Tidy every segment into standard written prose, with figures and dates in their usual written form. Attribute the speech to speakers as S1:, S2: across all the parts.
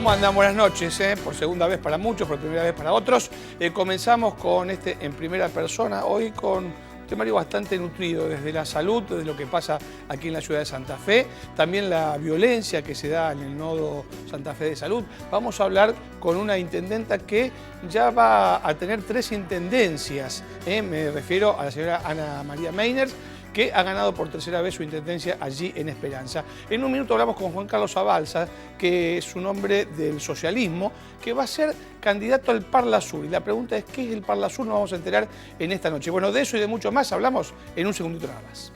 S1: ¿Cómo andan? Buenas noches, por segunda vez para muchos, por primera vez para otros. Comenzamos con en primera persona, hoy con un temario bastante nutrido, desde la salud, desde lo que pasa aquí en la ciudad de Santa Fe, también la violencia que se da en el nodo Santa Fe de Salud. Vamos a hablar con una intendenta que ya va a tener 3 intendencias, me refiero a la señora Ana María Meiners, que ha ganado por tercera vez su intendencia allí en Esperanza. En un minuto hablamos con Juan Carlos Abalza, que es un hombre del socialismo, que va a ser candidato al Parla Sur. Y la pregunta es, ¿qué es el Parla Sur? Nos vamos a enterar en esta noche. Bueno, de eso y de mucho más hablamos en un segundito nada más.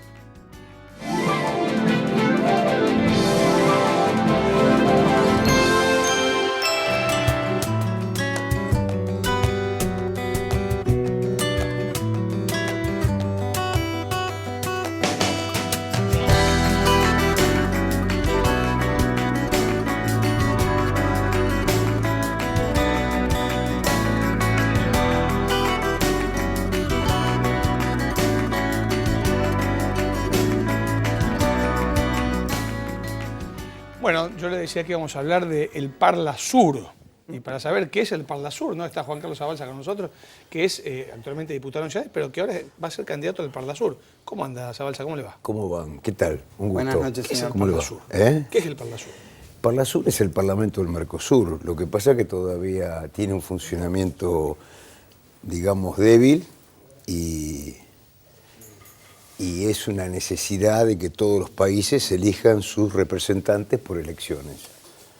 S1: Bueno, yo le decía que íbamos a hablar del Parla Sur. Y para saber qué es el Parla Sur, ¿no? Está Juan Carlos Abalza con nosotros, que es actualmente diputado nacional, pero que ahora va a ser candidato del Parla Sur. ¿Cómo anda, Abalza? ¿Cómo le va?
S2: ¿Cómo van? ¿Qué tal? Un gusto.
S3: Buenas noches,
S1: ¿Qué es el
S3: señor.
S1: Parla Sur? ¿Qué es el Parla Sur?
S2: Parla Sur es el Parlamento del Mercosur. Lo que pasa es que todavía tiene un funcionamiento, digamos, débil y es una necesidad de que todos los países elijan sus representantes por elecciones.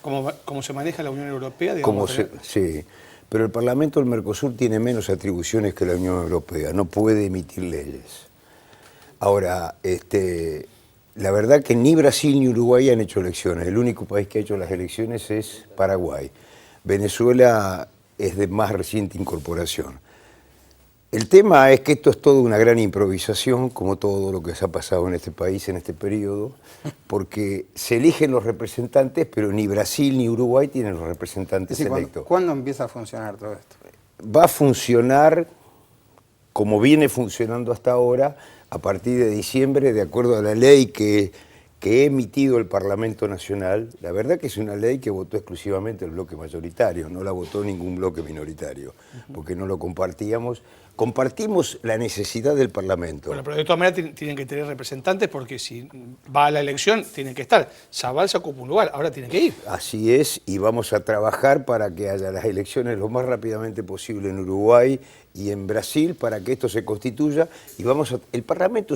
S1: ¿Cómo se maneja la Unión Europea? Digamos,
S2: Sí, pero el Parlamento del Mercosur tiene menos atribuciones que la Unión Europea, no puede emitir leyes. Ahora, la verdad que ni Brasil ni Uruguay han hecho elecciones, el único país que ha hecho las elecciones es Paraguay. Venezuela es de más reciente incorporación. El tema es que esto es toda una gran improvisación, como todo lo que se ha pasado en este país en este periodo, porque se eligen los representantes, pero ni Brasil ni Uruguay tienen los representantes electos.
S3: ¿Cuándo empieza a funcionar todo esto?
S2: Va a funcionar como viene funcionando hasta ahora, a partir de diciembre, de acuerdo a la ley que ha emitido el Parlamento Nacional. La verdad que es una ley que votó exclusivamente el bloque mayoritario, no la votó ningún bloque minoritario, porque no lo compartíamos. Compartimos la necesidad del Parlamento.
S1: Bueno, pero de todas maneras tienen que tener representantes porque si va a la elección tienen que estar. Abalza ocupa un lugar, ahora tiene que ir.
S2: Así es, y vamos a trabajar para que haya las elecciones lo más rápidamente posible en Uruguay y en Brasil para que esto se constituya. Y el Parlamento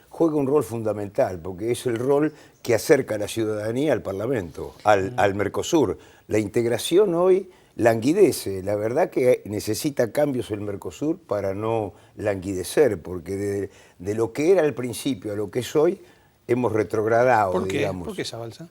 S2: juega un rol fundamental, porque es el rol que acerca a la ciudadanía al Parlamento, al Mercosur. La integración hoy languidece, la verdad que necesita cambios el Mercosur para no languidecer, porque de lo que era al principio a lo que es hoy, hemos retrogradado,
S1: ¿Por qué?
S2: digamos.
S1: ¿Por qué, Abalza?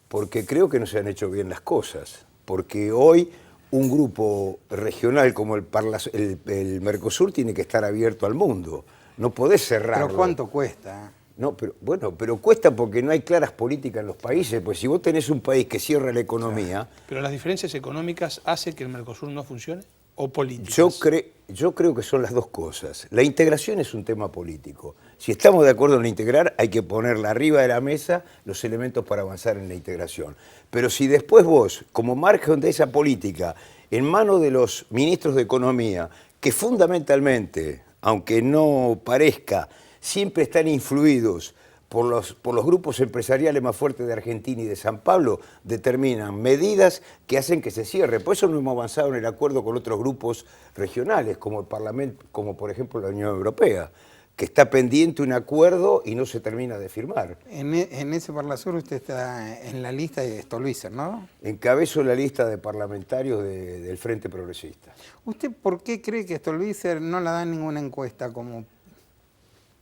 S2: Porque creo que no se han hecho bien las cosas, porque hoy un grupo regional como el Mercosur tiene que estar abierto al mundo, no podés cerrarlo.
S3: ¿Pero cuánto cuesta?
S2: No, pero cuesta porque no hay claras políticas en los países, pues si vos tenés un país que cierra la economía...
S1: ¿Pero las diferencias económicas hacen que el Mercosur no funcione? ¿O políticas?
S2: Yo creo que son las dos cosas. La integración es un tema político. Si estamos de acuerdo en integrar, hay que ponerla arriba de la mesa los elementos para avanzar en la integración. Pero si después vos, como margen de esa política, en manos de los ministros de Economía, que fundamentalmente, aunque no parezca, siempre están influidos por los grupos empresariales más fuertes de Argentina y de San Pablo, determinan medidas que hacen que se cierre. Por eso no hemos avanzado en el acuerdo con otros grupos regionales, como el Parlamento, como por ejemplo la Unión Europea, que está pendiente un acuerdo y no se termina de firmar.
S3: En ese Parla Sur usted está en la lista de Stolbizer, ¿no?
S2: Encabezo la lista de parlamentarios del Frente Progresista.
S3: ¿Usted por qué cree que Stolbizer no la da en ninguna encuesta como...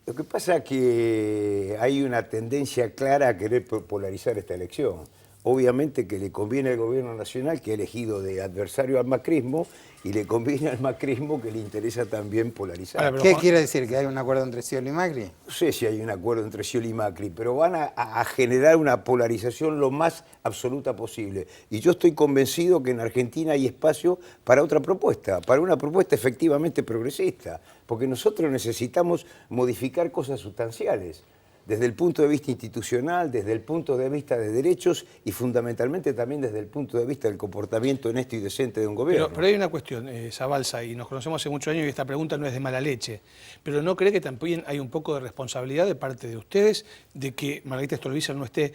S2: Lo que pasa es que hay una tendencia clara a querer polarizar esta elección. Obviamente que le conviene al gobierno nacional, que ha elegido de adversario al macrismo, y le conviene al macrismo que le interesa también polarizar.
S1: Ahora,
S3: ¿Qué quiere decir? ¿Que hay un acuerdo entre Scioli y Macri?
S2: No sé si hay un acuerdo entre Scioli y Macri, pero van a generar una polarización lo más absoluta posible. Y yo estoy convencido que en Argentina hay espacio para otra propuesta, para una propuesta efectivamente progresista, porque nosotros necesitamos modificar cosas sustanciales. desde el punto de vista institucional, desde el punto de vista de derechos y fundamentalmente también desde el punto de vista del comportamiento honesto y decente de un gobierno.
S1: Pero hay una cuestión, Zabalza, y nos conocemos hace muchos años y esta pregunta no es de mala leche, pero ¿no cree que también hay un poco de responsabilidad de parte de ustedes de que Margarita Stolbizer no esté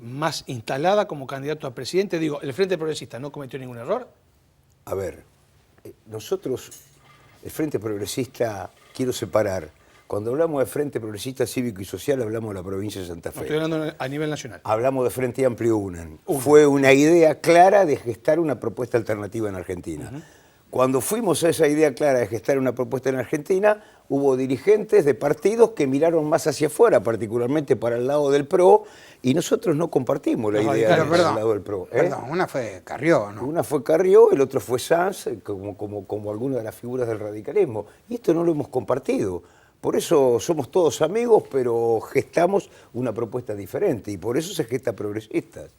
S1: más instalada como candidato a presidente? Digo, ¿el Frente Progresista no cometió ningún error?
S2: A ver, nosotros, el Frente Progresista, quiero separar. Cuando hablamos de Frente Progresista Cívico y Social, hablamos de la provincia de Santa Fe.
S1: Estoy hablando a nivel nacional.
S2: Hablamos de Frente Amplio UNEN. Fue una idea clara de gestar una propuesta alternativa en Argentina. Cuando fuimos a esa idea clara de gestar una propuesta en Argentina, hubo dirigentes de partidos que miraron más hacia afuera, particularmente para el lado del PRO, y nosotros no compartimos la idea del lado del PRO.
S3: Perdón, una fue Carrió, ¿no?
S2: Una fue Carrió, el otro fue Sanz, como alguna de las figuras del radicalismo. Y esto no lo hemos compartido. Por eso somos todos amigos, pero gestamos una propuesta diferente y por eso se gesta Progresistas.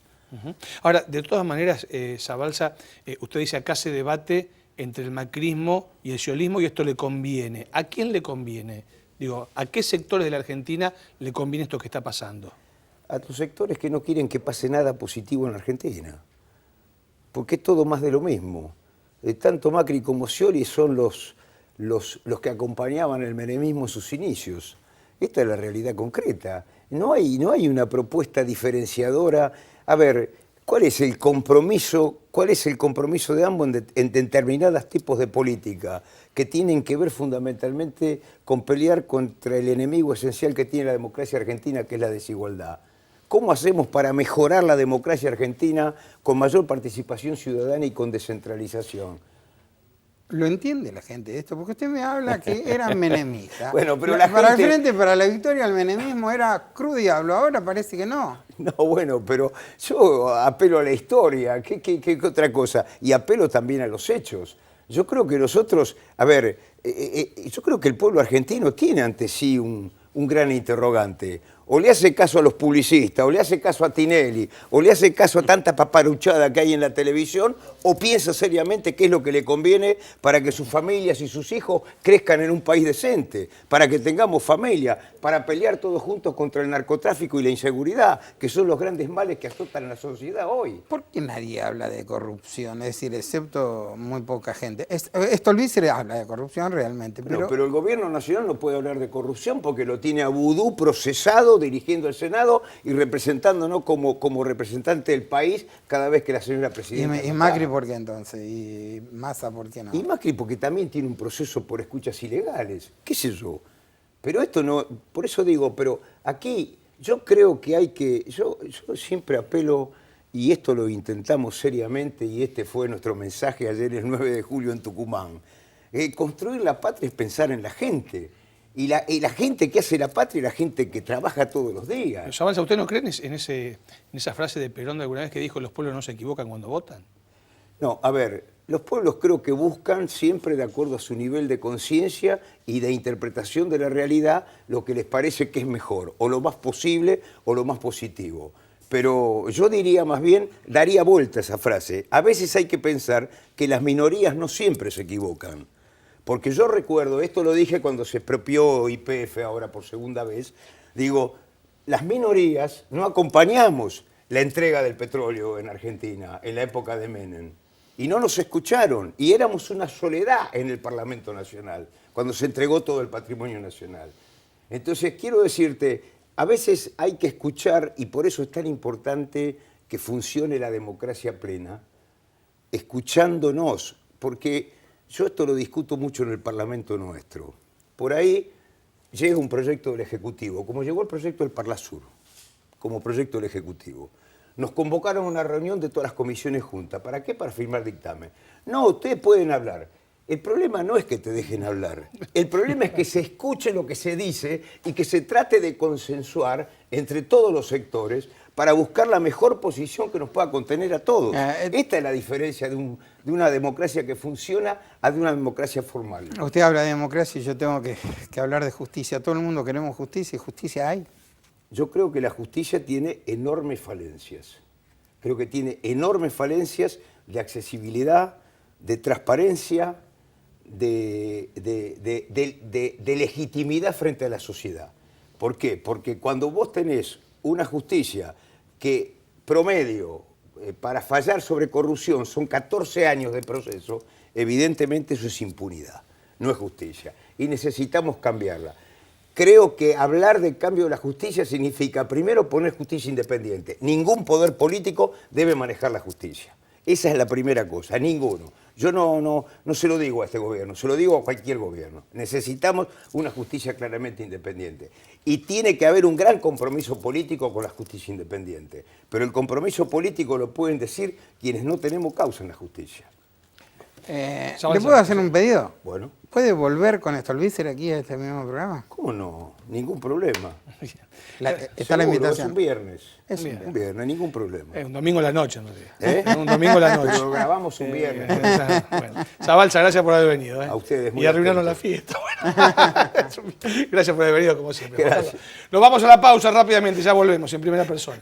S1: Ahora, de todas maneras, Zabalza, usted dice acá se debate entre el macrismo y el ciolismo y esto le conviene. ¿A quién le conviene? Digo, ¿a qué sectores de la Argentina le conviene esto que está pasando?
S2: A los sectores que no quieren que pase nada positivo en Argentina. Porque es todo más de lo mismo. Tanto Macri como Scioli son los que acompañaban el menemismo en sus inicios. Esta es la realidad concreta. No hay una propuesta diferenciadora. A ver, ¿cuál es el compromiso de ambos en determinados tipos de política que tienen que ver fundamentalmente con pelear contra el enemigo esencial que tiene la democracia argentina, que es la desigualdad? ¿Cómo hacemos para mejorar la democracia argentina con mayor participación ciudadana y con descentralización?
S3: Lo entiende la gente de esto, porque usted me habla que era menemista.
S2: Bueno, pero
S3: para el Frente, para la Victoria, el menemismo era cru diablo, ahora parece que no.
S2: No, bueno, pero yo apelo a la historia, ¿qué otra cosa? Y apelo también a los hechos. Yo creo que nosotros, a ver, yo creo que el pueblo argentino tiene ante sí un gran interrogante. O le hace caso a los publicistas, o le hace caso a Tinelli, o le hace caso a tanta paparuchada que hay en la televisión, o piensa seriamente qué es lo que le conviene para que sus familias y sus hijos crezcan en un país decente, para que tengamos familia, para pelear todos juntos contra el narcotráfico y la inseguridad, que son los grandes males que azotan a la sociedad hoy.
S3: ¿Por qué nadie habla de corrupción? Es decir, excepto muy poca gente. Stolbizer habla de corrupción realmente.
S2: Pero el gobierno nacional no puede hablar de corrupción porque lo tiene a Vudú procesado, dirigiendo el Senado y representándonos como representante del país cada vez que la señora presidenta...
S3: ¿Y Macri por qué entonces? ¿Y Massa por qué no?
S2: Y Macri porque también tiene un proceso por escuchas ilegales, qué sé yo. Pero esto no... Por eso digo, pero aquí yo creo que hay que... Yo siempre apelo, y esto lo intentamos seriamente, y este fue nuestro mensaje ayer el 9 de julio en Tucumán. Construir la patria es pensar en la gente. Y la gente que hace la patria es la gente que trabaja todos los días.
S1: Zabalza, ¿usted no cree en esa frase de Perón de alguna vez que dijo los pueblos no se equivocan cuando votan?
S2: No, a ver, los pueblos creo que buscan siempre de acuerdo a su nivel de conciencia y de interpretación de la realidad lo que les parece que es mejor, o lo más posible, o lo más positivo. Pero yo diría más bien, daría vuelta a esa frase. A veces hay que pensar que las minorías no siempre se equivocan. Porque yo recuerdo, esto lo dije cuando se expropió YPF ahora por segunda vez, digo, las minorías no acompañamos la entrega del petróleo en Argentina en la época de Menem. Y no nos escucharon, y éramos una soledad en el Parlamento Nacional, cuando se entregó todo el patrimonio nacional. Entonces, quiero decirte, a veces hay que escuchar, y por eso es tan importante que funcione la democracia plena, escuchándonos, porque... Yo esto lo discuto mucho en el Parlamento nuestro. Por ahí llega un proyecto del Ejecutivo, como llegó el proyecto del Parlasur, como proyecto del Ejecutivo. Nos convocaron a una reunión de todas las comisiones juntas. ¿Para qué? Para firmar dictamen. No, ustedes pueden hablar. El problema no es que te dejen hablar. El problema es que se escuche lo que se dice y que se trate de consensuar entre todos los sectores para buscar la mejor posición que nos pueda contener a todos. Esta es la diferencia de una democracia que funciona a de una democracia formal.
S3: Usted habla de democracia y yo tengo que hablar de justicia. Todo el mundo queremos justicia y justicia hay.
S2: Yo creo que la justicia tiene enormes falencias. Creo que tiene enormes falencias de accesibilidad, de transparencia, de legitimidad frente a la sociedad. ¿Por qué? Porque cuando vos tenés una justicia que promedio para fallar sobre corrupción son 14 años de proceso, evidentemente eso es impunidad, no es justicia. Y necesitamos cambiarla. Creo que hablar de cambio de la justicia significa primero poner justicia independiente. Ningún poder político debe manejar la justicia. Esa es la primera cosa, ninguno. Yo no se lo digo a este gobierno, se lo digo a cualquier gobierno. Necesitamos una justicia claramente independiente. Y tiene que haber un gran compromiso político con la justicia independiente. Pero el compromiso político lo pueden decir quienes no tenemos causa en la justicia.
S3: ¿Le puedo hacer un pedido?
S2: Bueno.
S3: ¿Puede volver con Stolbizer aquí a este mismo programa?
S2: ¿Cómo no? Ningún problema.
S3: Está la invitación.
S2: Es un viernes.
S3: Es
S2: un viernes, ningún problema.
S1: Es un domingo a la noche, en realidad.
S2: ¿Eh?
S1: Es un domingo a la noche.
S2: Pero lo grabamos un viernes.
S1: Bueno. Zabalza, gracias por haber venido.
S2: A ustedes, muy
S1: y arruinaron la
S2: atento.
S1: fiesta. Bueno. Gracias por haber venido, como siempre.
S2: Gracias.
S1: Nos vamos a la pausa rápidamente, ya volvemos en primera persona.